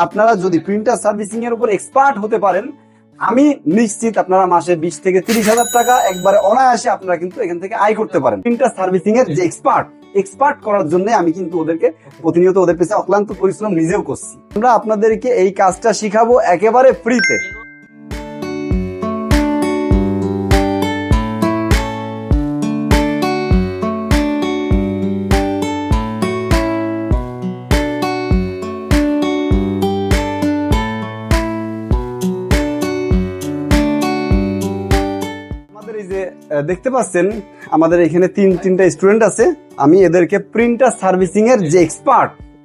আপনারা যদি printer servicing এর উপর এক্সপার্ট হতে পারেন, আমি নিশ্চিত আপনারা মাসে 20 থেকে 30,000 টাকা একবারে অনায়াসে আপনারা কিন্তু এখান থেকে আয় করতে পারেন। প্রিন্টার সার্ভিসিং এর যে এক্সপার্ট করার জন্য আমি কিন্তু ওদেরকে প্রতিনিয়ত ওদের পেছনে অক্লান্ত পরিশ্রম নিজেও করছি। আমরা আপনাদেরকে এই কাজটা শিখাবো একেবারে ফ্রিতে। দেখতে পাচ্ছেন আমাদের এখানে তিনটা স্টুডেন্ট আছে। আমি এদেরকে প্রিন্টার সার্ভিসিং এর যে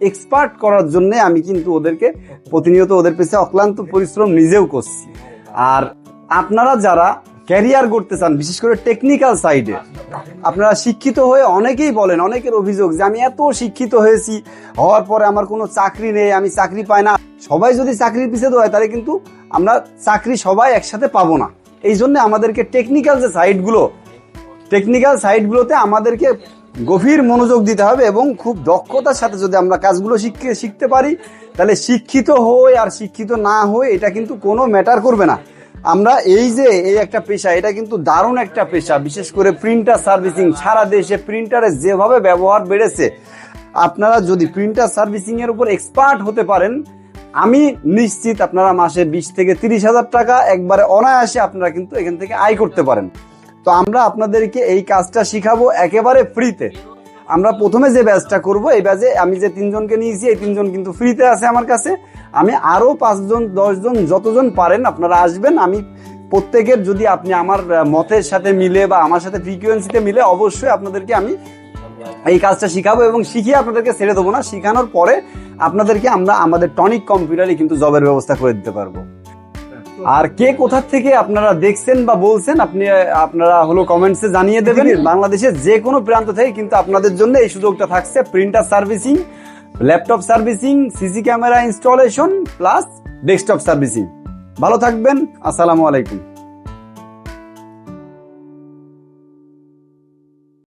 এক্সপার্ট করার জন্য আমি কিন্তু ওদেরকে প্রতিনিয়ত ওদের পেছনে অক্লান্ত পরিশ্রম নিজেও করছি। আর আপনারা যারা ক্যারিয়ার করতে চান, বিশেষ করে টেকনিক্যাল সাইডে, আপনারা শিক্ষিত হয়ে অনেকেই বলেন, অনেকের অভিযোগ যে আমি এত শিক্ষিত হয়েছি, হওয়ার পরে আমার কোনো চাকরি নেই, আমি চাকরি পাই না। সবাই যদি চাকরির পিছিয়ে দৌড়ায় তাহলে কিন্তু আমরা চাকরি সবাই একসাথে পাবো না। এই জন্য আমাদেরকে টেকনিক্যাল সাইডগুলোতে আমাদেরকে গভীর মনোযোগ দিতে হবে এবং খুব দক্ষতার সাথে যদি আমরা কাজগুলো শিখতে পারি, তাহলে শিক্ষিত হই আর শিক্ষিত না হই এটা কিন্তু কোনো ম্যাটার করবে না। আমরা এই একটা পেশা, এটা কিন্তু দারুণ একটা পেশা। বিশেষ করে প্রিন্টার সার্ভিসিং, সারা দেশে প্রিন্টারের যেভাবে ব্যবহার বেড়েছে, আপনারা যদি প্রিন্টার সার্ভিসিং এর উপর এক্সপার্ট হতে পারেন, আমি নিশ্চিত আপনারা মাসে 20 থেকে 30,000 টাকা একবারে অনায়াসে আপনারা কিন্তু এখান থেকে আয় করতে পারেন। তো আমরা আপনাদেরকে এই কাজটা শিখাবো একেবারে ফ্রিতে। আমরা প্রথমে যে ব্যাচটা করব, এই ব্যাচে আমি যে 3 জনকে নিয়েছি, এই 3 জন কিন্তু ফ্রিতে আছে আমার কাছে। আমি আরো 5 জন 10 জন যতজন পারেন আপনারা আসবেন। আমি প্রত্যেকের যদি আপনি আমার মতের সাথে মিলে বা আমার সাথে ফ্রিকোয়েন্সিতে মিলে, অবশ্যই আপনাদেরকে আমি এই কাজটা শিখাবো এবং শিখিয়ে আপনাদেরকে ছেড়ে দেবো না। শিখানোর পরে আপনাদেরকে আমরা আমাদের টনিক কম্পিউটারে কিন্তু জবের ব্যবস্থা করে দিতে পারবো। আর কে কোথা থেকে আপনারা দেখছেন বা বলছেন আপনারা কমেন্টসে জানিয়ে দেবেন। বাংলাদেশের যে কোনো প্রান্ত থেকে কিন্তু আপনাদের জন্য এই সুযোগটা থাকছে। Printer servicing, laptop servicing, CC camera installation plus desktop servicing. ভালো থাকবেন। আসসালামু আলাইকুম।